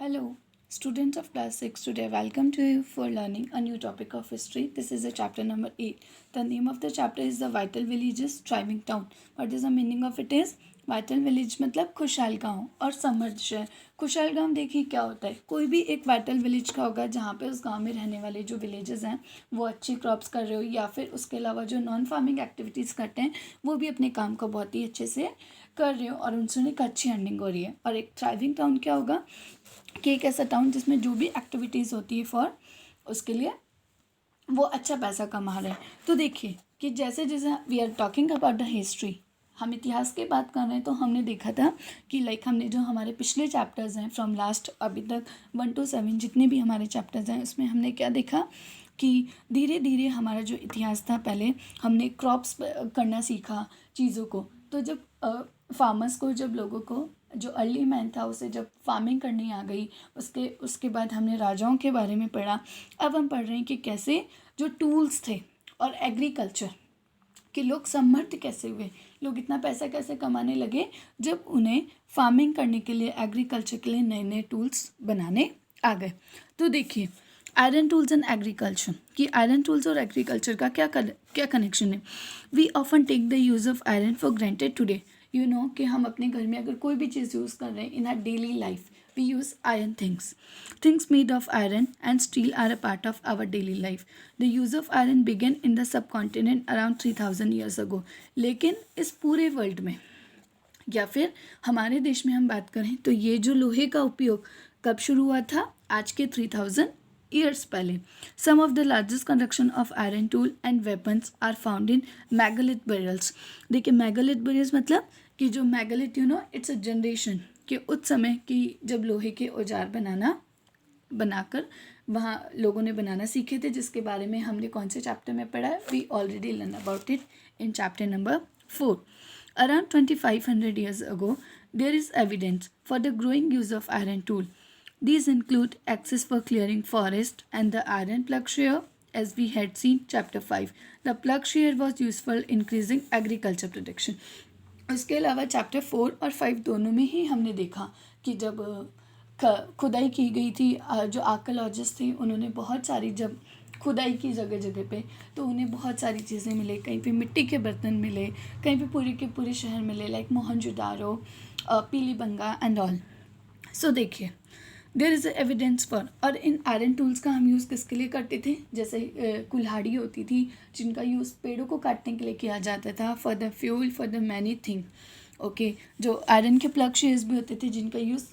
Hello, students of class 6. Today, welcome to you for learning a new topic of history. This is a chapter number 8. The name of the chapter is The Vital Villages Thriving Town. What is the meaning of it is? Vital village मतलब खुशहाल गांव और समृद्ध शहर. खुशहाल गांव देखिए क्या होता है, कोई भी एक वाइटल विलेज का होगा जहाँ पे उस गांव में रहने वाले जो विलेजेस हैं वो अच्छी क्रॉप्स कर रहे हो या फिर उसके अलावा जो नॉन फार्मिंग एक्टिविटीज़ करते हैं वो भी अपने काम को बहुत ही अच्छे से कर रहे हो और उनसे एक अच्छी अर्निंग हो रही है. और एक थ्राइविंग टाउन क्या होगा कि एक ऐसा टाउन जिसमें जो भी एक्टिविटीज़ होती है फॉर उसके लिए वो अच्छा पैसा कमा रहे हैं. तो देखिए कि जैसे जैसे we are talking about the history, हम इतिहास की बात कर रहे हैं, तो हमने देखा था कि हमने जो हमारे पिछले चैप्टर्स हैं फ्रॉम लास्ट अभी तक 1 to 7 जितने भी हमारे चैप्टर्स हैं उसमें हमने क्या देखा कि धीरे धीरे हमारा जो इतिहास था, पहले हमने क्रॉप्स करना सीखा चीज़ों को. तो जब फार्मर्स को, जब लोगों को, जो अर्ली मैन था उसे जब फार्मिंग करनी आ गई, उसके बाद हमने राजाओं के बारे में पढ़ा. अब हम पढ़ रहे हैं कि कैसे जो टूल्स थे और एग्रीकल्चर कि लोग समृद्ध कैसे हुए, लोग इतना पैसा कैसे कमाने लगे जब उन्हें फार्मिंग करने के लिए, एग्रीकल्चर के लिए नए नए टूल्स बनाने आ गए. तो देखिए आयरन टूल्स एंड एग्रीकल्चर, कि आयरन टूल्स और एग्रीकल्चर का क्या कनेक्शन है. We often take the use of iron for granted today. You know कि हम अपने घर में अगर कोई भी चीज़ यूज़ कर रहे हैं इन are daily life, we use iron things made of iron and steel are a part of our daily life. The use of iron began in the subcontinent around 3000 years ago. लेकिन इस पूरे world में या फिर हमारे देश में हम बात करें तो ये जो लोहे का उपयोग कब शुरू हुआ था, आज के 3000 years पहले. Some of the largest collection of iron tool and weapons are found in megalith burials. देखिए megalith burials मतलब कि जो megalith इट्स अ जनरेशन कि उस समय कि जब लोहे के औजार बनाकर वहाँ लोगों ने बनाना सीखे थे, जिसके बारे में हमने कौन से चैप्टर में पढ़ा है. We already learn about it in chapter number 4. Around 2500 years ago, there is evidence for the growing use of iron tool. These include axes for clearing forest and the iron plug shear, as we had seen chapter 5. The plug shear was useful in increasing agriculture production. उसके अलावा chapter 4 और 5 दोनों में ही हमने देखा कि जब खुदाई की गई थी, जो आर्कियोलॉजिस्ट थे उन्होंने बहुत सारी जब खुदाई की जगह जगह पे, तो उन्हें बहुत सारी चीज़ें मिले. कहीं पे मिट्टी के बर्तन मिले, कहीं पे पूरे के पूरे शहर मिले, like Mohenjodaro, Pilibanga and all. So देखिए देयर इज़ एविडेंस फॉर. और इन आयरन टूल्स का हम यूज़ किसके लिए करते थे, जैसे कुल्हाड़ी होती थी जिनका यूज़ पेड़ों को काटने के लिए किया जाता था, for the fuel, for the many thing. Okay, जो आयरन के प्लग शेयर्स भी होते थे जिनका यूज़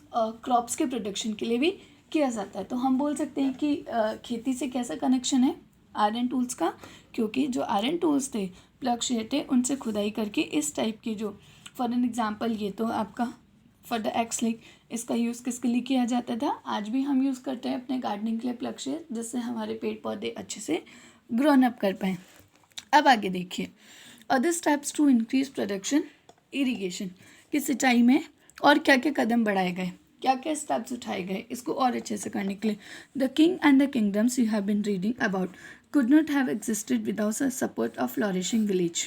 क्रॉप्स के प्रोडक्शन के लिए भी किया जाता है. तो हम बोल सकते हैं कि खेती से कैसा कनेक्शन है आयरन टूल्स का, क्योंकि जो आयरन टूल्स थे, प्लग शेयर थे, उनसे खुदाई करके इस टाइप के जो, फॉर एन एग्जाम्पल ये तो आपका फॉर द एक्स लिक, इसका यूज़ किसके लिए किया जाता था, आज भी हम यूज़ करते हैं अपने गार्डनिंग के लिए प्लग शेयर, जिससे हमारे पेड़ पौधे अच्छे से ग्रोन अप कर पाएँ. अब आगे देखिए other steps to increase production. Irrigation की सिंचाई में और क्या क्या कदम बढ़ाए गए, क्या क्या स्टेप्स उठाए गए इसको और अच्छे से करने के लिए. The king and the kingdoms you have been reading about could not have existed without the support of flourishing village.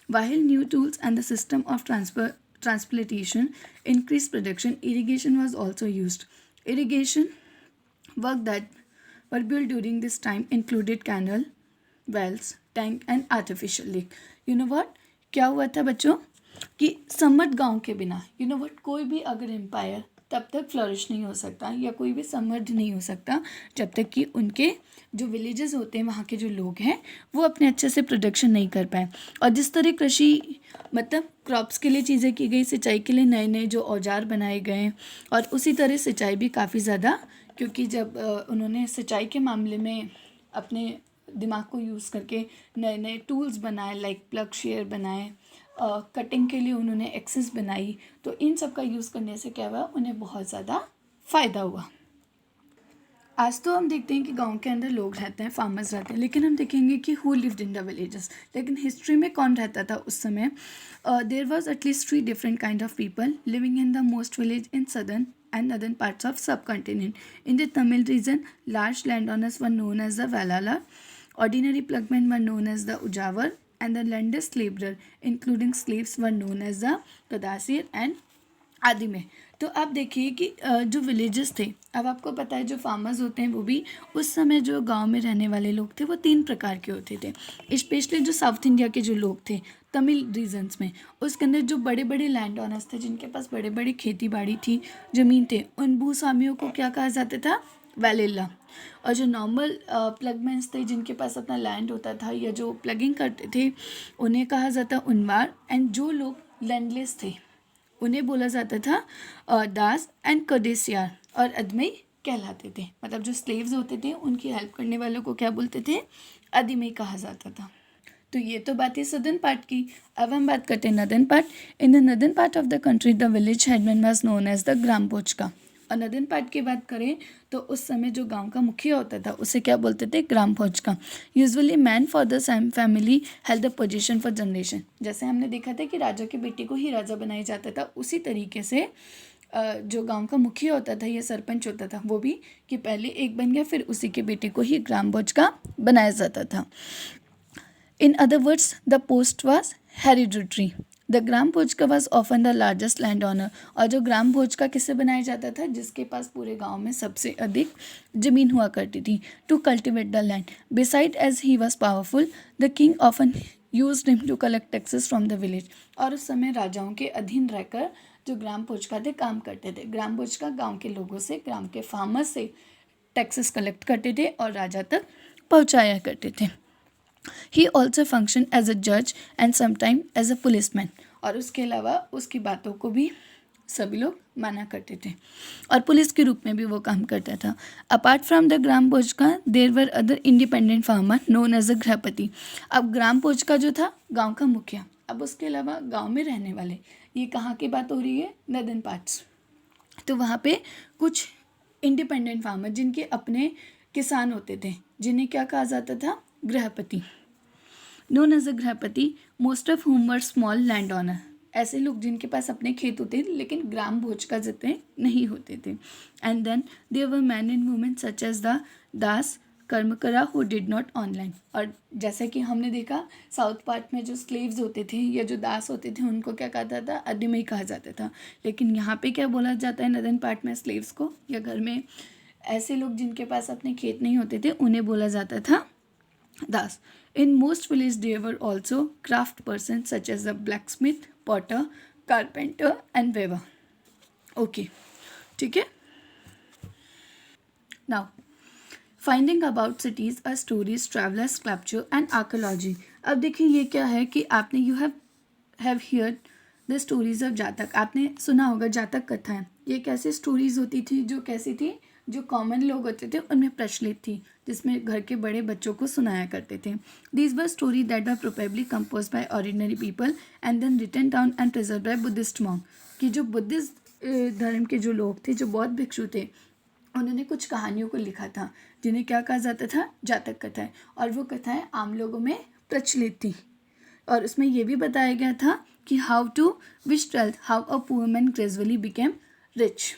While new tools and the system of transplantation increased production, irrigation was also used. Irrigation work that were built during this time included canal, wells, tank and artificial lake. You know what? क्या हुआ था बच्चों कि समृद्ध गांव के बिना कोई भी अगर एम्पायर तब तक फ्लरिश नहीं हो सकता या कोई भी समृद्ध नहीं हो सकता जब तक कि उनके जो विलेजेस होते हैं, वहाँ के जो लोग हैं, वो अपने अच्छे से प्रोडक्शन नहीं कर पाए. और जिस तरह कृषि मतलब क्रॉप्स के लिए चीज़ें की गई, सिंचाई के लिए नए नए जो औजार बनाए गए, और उसी तरह सिंचाई भी काफ़ी ज़्यादा, क्योंकि जब उन्होंने सिंचाई के मामले में अपने दिमाग को यूज़ करके नए नए टूल्स बनाए, लाइक प्लग शेयर बनाए, कटिंग के लिए उन्होंने एक्सेस बनाई, तो इन सब का यूज़ करने से क्या हुआ, उन्हें बहुत ज़्यादा फ़ायदा हुआ. आज तो हम देखते हैं कि गांव के अंदर लोग रहते हैं, फार्मर्स रहते हैं, लेकिन हम देखेंगे कि who lived in the villages. लेकिन हिस्ट्री में कौन रहता था उस समय. There was at least 3 different kind of people living in the most village in southern and northern parts of subcontinent. In the Tamil region, large landowners were known as the Valalar, ordinary plugmen were known as the Ujavar, and the landless laborer, including slaves, were known as the Tadasir and आदि में। तो आप देखिए कि जो villages थे, अब आपको पता है जो फार्मर्स होते हैं वो भी उस समय जो गांव में रहने वाले लोग थे वो 3 प्रकार के होते थे। स्पेशली जो साउथ इंडिया के जो लोग थे तमिल रीजन्स में, उसके अंदर जो बड़े बड़े लैंड ओनर्स थे जिनके पास बड़े बड़े खेती बाड़ी थी, ज़मीन थे, उन भूस्वामियों को क्या कहा जाता था? वैलेला। और जो नॉर्मल प्लगमैन्स थे जिनके पास अपना लैंड होता था या जो प्लगिंग करते थे उन्हें कहा जाता उनवार। एंड जो लोग लैंडलेस थे उन्हें बोला जाता था दास एंड कदेसियार और अदमई कहलाते थे। मतलब जो स्लेव्स होते थे उनकी हेल्प करने वालों को क्या बोलते थे? अदमई कहा जाता था। तो ये तो बात है सदर्न पार्ट की। अब हम बात करते हैं northern part. In the northern part of the country the village headman was known as the gram bhojaka. और नदर्न पार्ट की बात करें तो उस समय जो गांव का मुखिया होता था उसे क्या बोलते थे? Gram bhojaka. Usually man for the family held the position for generation. जैसे हमने देखा था कि राजा के बेटे को ही राजा बनाया जाता था, उसी तरीके से जो गांव का मुखिया होता था या सरपंच होता था वो भी कि पहले एक बन गया फिर उसी के बेटे को ही ग्राम पोचका बनाया जाता था। In other words, the post was hereditary. The gram पोचका was often the largest landowner. और जो ग्राम पोचका किससे बनाया जाता था? जिसके पास पूरे गांव में सबसे अधिक जमीन हुआ करती थी, to cultivate the land. Besides, as he was powerful, the king often used him to collect taxes from the village. और उस समय राजाओं के अधीन रहकर जो ग्राम पोचका थे काम करते थे। ग्राम पोचका गांव के लोगों से, ग्राम के फार्मर्स से टैक्सेस कलेक्ट करते थे और राजा तक पहुंचाया करते थे। He also functioned as a judge and sometimes as a policeman. और उसके अलावा उसकी बातों को भी सभी लोग माना करते थे और पुलिस के रूप में भी वो काम करता था। Apart from the gram bhojaka there were other independent farmer known as a grihapati. अब ग्राम पोचका जो था गांव का मुखिया, अब उसके अलावा गांव में रहने वाले, ये कहाँ की बात हो रही है? Northern parts. तो वहाँ पे कुछ इंडिपेंडेंट फार्मर जिनके अपने किसान होते थे जिन्हें क्या कहा जाता था? Grihapati. Known as a grihapati, most of whom were small land owner. ऐसे लोग जिनके पास अपने खेत होते थे लेकिन ग्राम भोजका जितने नहीं होते थे। And then there were man and women such as the dasa karmakara who did not own land. और जैसे कि हमने देखा साउथ पार्ट में जो स्लेव्स होते थे या जो दास होते थे उनको क्या कहा था? अदिमई कहा जाता था। लेकिन यहाँ पे क्या बोला जाता है नदर्न पार्ट में? स्लेव्स को या घर में ऐसे लोग जिनके पास अपने खेत नहीं होते थे उन्हें बोला जाता था दास। In most villages there were also craft persons such as a blacksmith, potter, carpenter and weaver. Okay, ठीक है। Now, finding about cities are stories, travelers, sculpture and archaeology. अब देखिए ये क्या है कि आपने you have heard the stories of जातक। आपने सुना होगा जातक कथाएं। ये कैसे स्टोरीज होती थी? जो कैसी थी? जो कॉमन लोग होते थे उनमें प्रचलित थी, जिसमें घर के बड़े बच्चों को सुनाया करते थे। These were story that were probably compose by ordinary people and then written down and preserve by Buddhist monk. कि जो बुद्धिस्ट धर्म के जो लोग थे, जो बौद्ध भिक्षु थे, उन्होंने कुछ कहानियों को लिखा था जिन्हें क्या कहा जाता था? जातक कथाएं। और वो कथाएं आम लोगों में प्रचलित थी और उसमें यह भी बताया गया था कि how to wish twelfth how a poor man gradually became rich.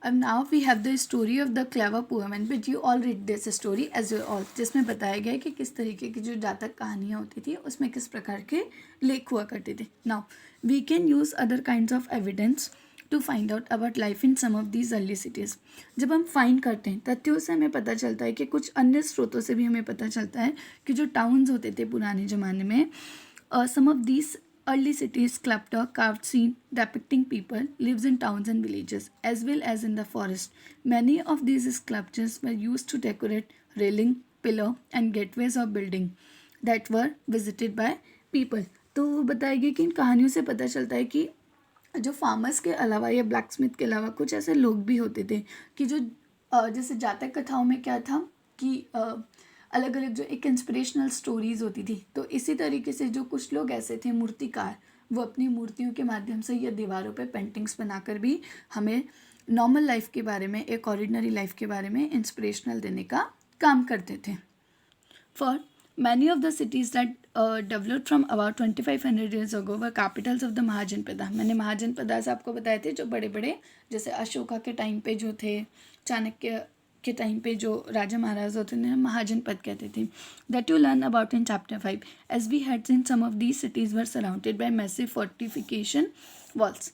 अब now we have the story of the clever poor man, but you all read this story as you all, जिसमें बताया गया है कि किस तरीके की जो जातक कहानियाँ होती थी उसमें किस प्रकार के लेख हुआ करते थे। Now we can use other kinds of evidence to find out about life in some of these early cities. जब हम फाइंड करते हैं तथ्यों से हमें पता चलता है कि कुछ अन्य स्रोतों से भी हमें पता चलता है कि जो टाउन्स होते थे पुराने ज़माने में, some of these early cities sculpture carved scene depicting people lives in towns and villages as well as in the forest. Many of these sculptures were used to decorate railing, pillar and gateways of building that were visited by people. तो बताया गया कि इन कहानियों से पता चलता है कि जो फार्मर्स के अलावा या ब्लैक स्मिथ के अलावा कुछ ऐसे लोग भी होते थे कि जो जैसे जातक कथाओं में क्या था कि अलग अलग जो एक इंस्पिरेशनल स्टोरीज़ होती थी, तो इसी तरीके से जो कुछ लोग ऐसे थे मूर्तिकार, वो अपनी मूर्तियों के माध्यम से या दीवारों पे पेंटिंग्स बनाकर भी हमें नॉर्मल लाइफ के बारे में, एक ऑर्डिनरी लाइफ के बारे में इंस्पिरेशनल देने का काम करते थे। For many of the cities that developed from about 2500 years ago were capitals of the Mahajanapada. मैंने महाजनपदा से आपको बताए थे जो बड़े बड़े जैसे अशोका के टाइम पे जो थे, चाणक्य के टाइम पे जो राजा महाराज होते थे महाजनपद कहते थे। That you learn about in chapter 5 as we had seen some of these cities were surrounded by massive fortification walls.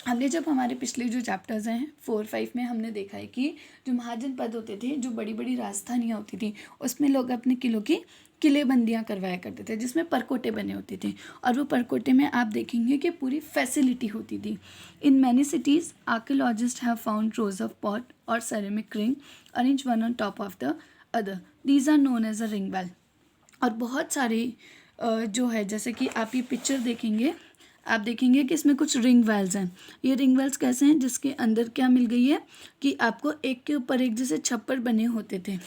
हमने जब हमारे पिछले जो चैप्टर्स हैं 4-5 में हमने देखा है कि जो महाजनपद होते थे, जो बड़ी बड़ी राजधानियाँ होती थी, उसमें लोग अपने किलों की किलेबंदियाँ करवाया करते थे, जिसमें परकोटे बने होते थे। और वो परकोटे में आप देखेंगे कि पूरी फैसिलिटी होती थी। In many cities archaeologist have found rows of pot और ceramic ring arrange one on top of the other, these are known as a ring well. और बहुत सारे जो है, जैसे कि आप ये पिक्चर देखेंगे, आप देखेंगे कि इसमें कुछ रिंग वेल्स हैं। ये रिंग वेल्स कैसे हैं, जिसके अंदर क्या मिल गई है कि आपको एक के ऊपर एक जैसे छप्पर बने होते थे,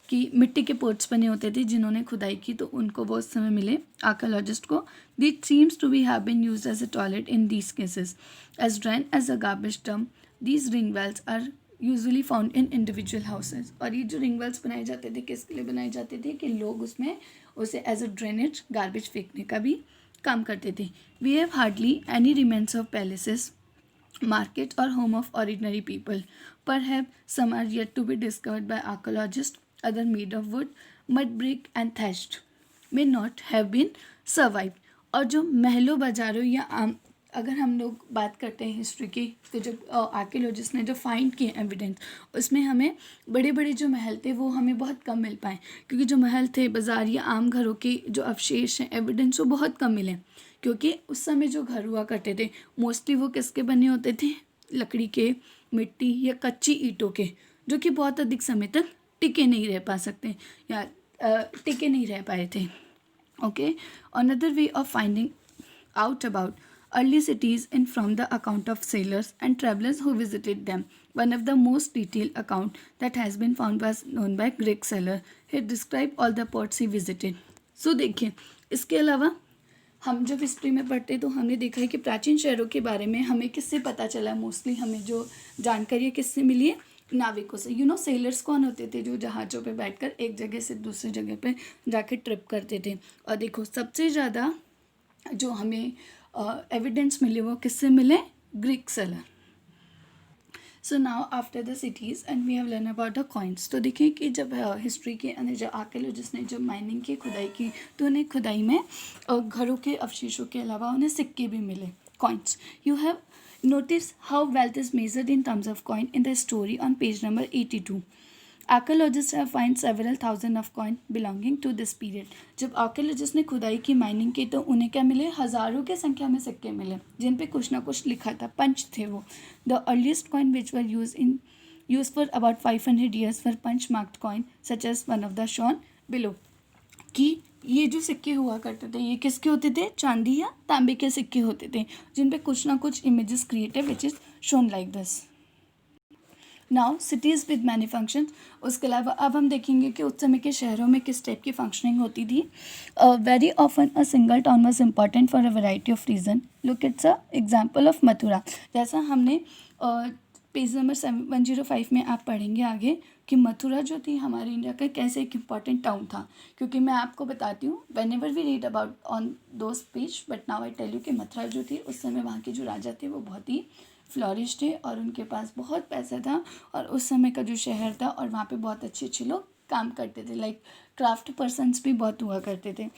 कि मिट्टी के पोर्ट्स बने होते थे, जिन्होंने खुदाई की तो उनको वो उस समय मिले आर्कियोलॉजिस्ट को। This seems to be have been used as a toilet in these cases as drain as a garbage dump. These ring wells are usually found in individual houses. और ये जो रिंग वेल्स बनाए जाते थे, किसके लिए बनाए जाते थे, कि लोग उसमें उसे एज अ ड्रेनेज गार्बेज फेंकने का भी काम करते थे। We have hardly any remains of palaces, market or home of ordinary people. Perhaps some are yet to be discovered by archaeologists, other made of wood, mud brick and thatched may not have been survived. और जो महलों बाजारों या अगर हम लोग बात करते हैं हिस्ट्री की, तो जो आर्कियोलॉजिस्ट ने जो फाइंड किए एविडेंस, उसमें हमें बड़े बड़े जो महल थे वो हमें बहुत कम मिल पाए, क्योंकि जो महल थे, बाजार या आम घरों के जो अवशेष हैं, एविडेंस, वो बहुत कम मिले। क्योंकि उस समय जो घर हुआ करते थे मोस्टली वो किसके बने होते थे, लकड़ी के, मिट्टी या कच्ची ईंटों के, जो कि बहुत अधिक समय तक टिके नहीं रह पा सकते या टिके नहीं रह पाए थे। Okay, another way of finding out about early cities in from the account of sailors and travelers who visited them. One of the most detailed account that has been found was known by Greg Seller. He described all the ports he visited. So देखिए, इसके अलावा हम जब history में पढ़ते तो हमने देखा है कि प्राचीन शहरों के बारे में हमें किससे पता चला, मोस्टली हमें जो जानकारी है किससे मिली है, नाविकों से। सेलर्स कौन होते थे, जो जहाज़ों पे बैठकर एक जगह से दूसरी जगह पे जाके ट्रिप करते थे। और देखो, सबसे ज़्यादा जो हमें एविडेंस मिले वो किससे मिले, Greek sailor. So now after the cities and we have learn about the coins. तो देखिए कि जब हिस्ट्री के अंदर जब आर्कियोलॉजिस्ट ने जब माइनिंग की खुदाई की, तो उन्हें खुदाई में घरों के अवशेषों के अलावा उन्हें सिक्के भी मिले, coins. You have notice how wealth is measured in terms of coin in the story on page number 82. Archaeologist have find several thousand of coin belonging to this period. जब आर्कियोलॉजिस्ट ने खुदाई की, माइनिंग की, तो उन्हें क्या मिले, हज़ारों के संख्या में सिक्के मिले, जिन पे कुछ ना कुछ लिखा था, पंच थे वो। The earliest coin which were use for about 500 years for punch marked coin such as one of the shown below. कि ये जो सिक्के हुआ करते थे, ये किसके होते थे, चांदी या तांबे के सिक्के होते थे, जिन पे कुछ ना कुछ images created which is shown like this. Now cities with many functions. उसके अलावा अब हम देखेंगे कि उस समय के शहरों में किस टाइप की फंक्शनिंग होती थी। Very often a single town was important for a variety of reason. Look it's a example of Mathura. जैसा हमने पेज नंबर 105 में आप पढ़ेंगे आगे कि मथुरा जो थी हमारे इंडिया का कैसे एक इम्पॉर्टेंट टाउन था। क्योंकि मैं आपको बताती हूँ, whenever we read about on those page, but now I tell you कि मथुरा जो थी उस समय वहाँ के जो राजा थे वो बहुत ही फ्लॉरिश थे और उनके पास बहुत पैसा था, और उस समय का जो शहर था, और वहाँ पे बहुत अच्छे अच्छे लोग काम करते थे, लाइक क्राफ्ट पर्सनस भी बहुत हुआ करते थे।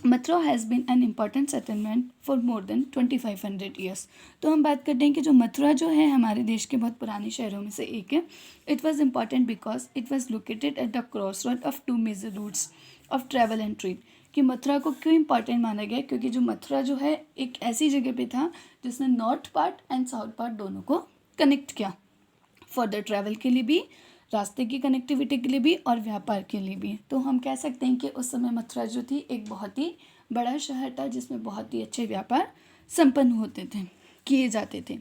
Mathura has been an important settlement for more than 2500 years। तो हम बात करते हैं कि जो मथुरा जो है हमारे देश के बहुत पुराने शहरों में से एक है। It was important because it was located at the cross road of 2 major routes of travel and trade. कि मथुरा को क्यों इम्पॉर्टेंट माना गया, क्योंकि जो मथुरा जो है एक ऐसी जगह पे था जिसने north part and south part दोनों को कनेक्ट किया, फॉर द ट्रैवल के लिए भी, रास्ते की कनेक्टिविटी के लिए भी, और व्यापार के लिए भी। तो हम कह सकते हैं कि उस समय मथुरा जो थी एक बहुत ही बड़ा शहर था, जिसमें बहुत ही अच्छे व्यापार संपन्न होते थे, किए जाते थे।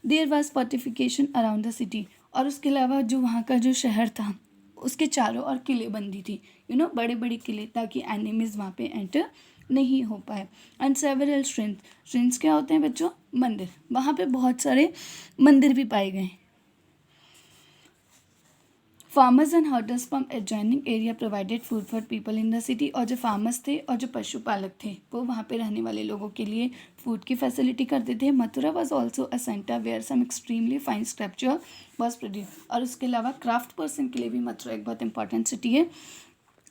There was fortification around the city. और उसके अलावा जो वहाँ का जो शहर था उसके चारों ओर किलेबंदी थी, बड़े बड़े किले, ताकि एनिमीज वहाँ पे एंटर नहीं हो पाए। एंड सेवरल श्रिंस क्या होते हैं बच्चों, मंदिर। वहाँ पे बहुत सारे मंदिर भी पाए गए। Farmers and herders from adjoining area provided food for people in the city. और जो फार्मर्स थे और जो पशुपालक थे वो वहाँ पे रहने वाले लोगों के लिए फूड की फैसिलिटी करते थे। Mathura was also a centre where some extremely fine sculpture was produce. और उसके अलावा क्राफ्ट पर्सन के लिए भी मथुरा एक बहुत इंपॉर्टेंट सिटी है।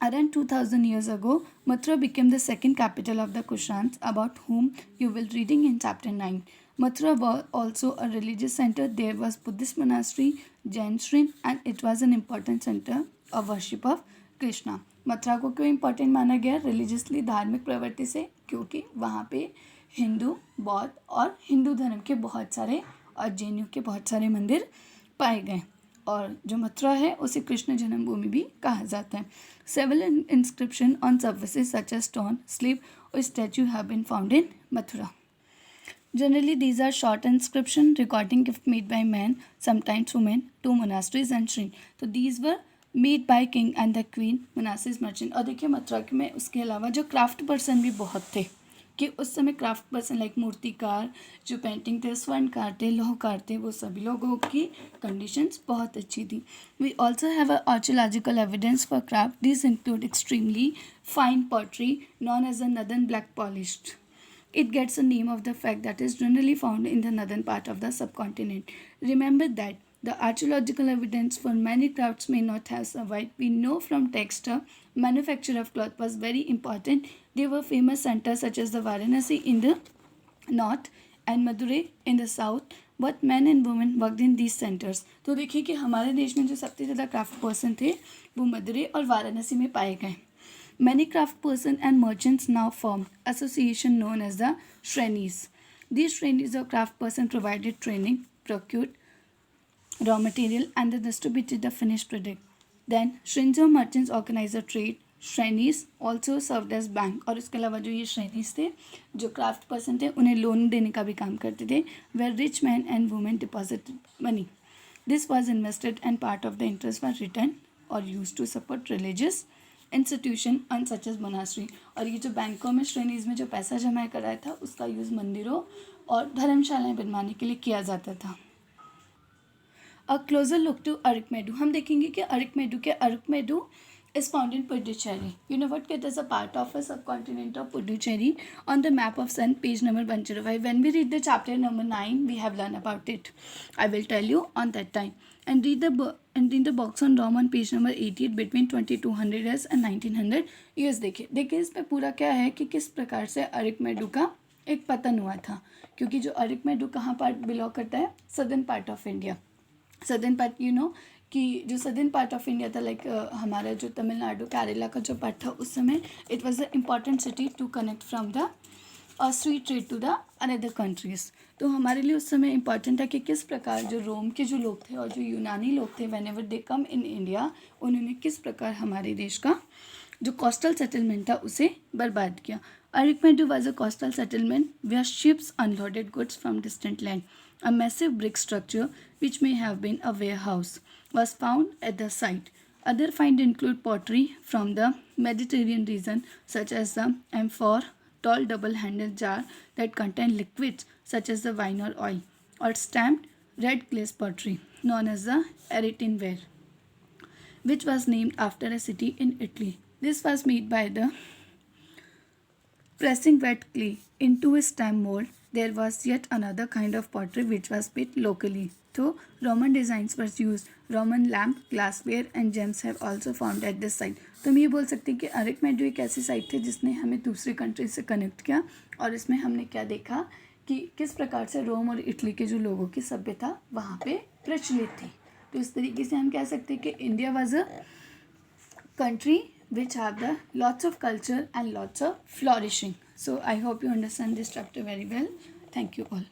Around 2000 years ago, Mathura became the second capital of the Kushans, about whom you will reading in chapter 9. Mathura was also a religious center. There was Buddhist monastery, Jain shrine, and it was an important center of worship of Krishna. Mathura को क्यों important माना गया religiously, धार्मिक प्रवृत्ति से? क्योंकि वहाँ पे हिंदू, बौद्ध और हिंदू धर्म के बहुत सारे और जैनियों के बहुत सारे मंदिर पाए गए, और जो मथुरा है उसे कृष्ण जन्मभूमि भी कहा जाता है. Several inscription on services such as stone, slip और statue have been found in Mathura. Generally, these are short inscription recording gift made by men, sometimes women, to monasteries and shrine. तो these were made by king and the queen, monasteries, merchant. और देखिए मथुरा में उसके अलावा जो craft person भी बहुत थे, कि उस समय क्राफ्ट पर्सन लाइक मूर्तिकार, जो पेंटिंग थे, स्वर्णकार थे, लौहकार थे, वो सभी लोगों की कंडीशंस बहुत अच्छी थी. We also have a archaeological evidence for craft. This include extremely fine pottery known as a northern black polished. It gets a name of the fact that is generally found in the northern part of the subcontinent. Remember that the archaeological evidence for many crafts may not have survived. We know from textile manufacture of cloth was very important. There were famous centers such as the Varanasi in the north and Madurai in the south. Both men and women worked in these centers. तो देखिए कि हमारे देश में जो सबसे ज़्यादा craft person थे वो मदुरै और वाराणसी में पाए गए. Many craft persons and merchants now formed association known as the Shrenis. These Shrenis or craft person provided training, procured raw material and then distributed the finished product. Then Shrenis or merchants organized a trade. Shrenis also served as bank. और इसके अलावा जो ये Shrenis थे, जो craft person थे, उन्हें loan देने का भी काम करते थे, where rich men and women deposited money. This was invested and part of the interest was returned or used to support religious institution and such as monastery. और ये जो बैंकों में श्रेणीज में जो पैसा जमा कराया था उसका यूज़ मंदिरों और धर्मशालाएं बनवाने के लिए किया जाता था. अ क्लोजर लुक टू अरिकमेडू. हम देखेंगे कि अरिकमेडू is found in Puducherry. You know what? It is a part of a subcontinent of Puducherry on the map of Sun, page number 105. When we read the chapter number 9, we have learned about it. I will tell you on that time. And read the box on Rome on page number 88 between 2200 years and 1900 years. देखिए इसमें पूरा क्या है कि किस प्रकार से अरिकमेडू का एक पतन हुआ था, क्योंकि जो अरिकमेडू कहाँ पार्ट बिलोंग करता है? Southern part of India. Southern part you know कि जो सदर्न पार्ट ऑफ इंडिया था, लाइक हमारा जो तमिलनाडु केरला का जो पार्ट था, उस समय it was the important city to connect from the street trade to the another countries. तो हमारे लिए उस समय इम्पॉर्टेंट था कि किस प्रकार जो रोम के जो लोग थे और जो यूनानी लोग थे, when ever they come in India, उन्होंने किस प्रकार हमारे देश का जो कोस्टल सेटलमेंट था उसे बर्बाद किया. Arikamedu was a coastal settlement where ships unloaded goods from distant land. A massive brick structure, which may have been a warehouse, was found at the site. Other finds include pottery from the Mediterranean region, such as the amphor, tall double-handled jar that contain liquids such as the wine or oil, or stamped red glaze pottery known as the Eretinware, which was named after a city in Italy. This was made by the pressing wet clay into a stamp mold. There was yet another kind of pottery which was made locally. So Roman designs were used. Roman lamp, glassware and gems have also found at this site. तो हम ये बोल सकते हैं कि अरिकमेडू एक ऐसी site थी जिसने हमें दूसरी कंट्री से कनेक्ट किया, और इसमें हमने क्या देखा कि किस प्रकार से रोम और इटली के जो लोगों की सभ्यता वहाँ पे प्रचलित थी. तो इस तरीके से हम कह सकते हैं कि India was a country which have the lots of culture and lots of flourishing. So I hope you understand this chapter very well. Thank you all.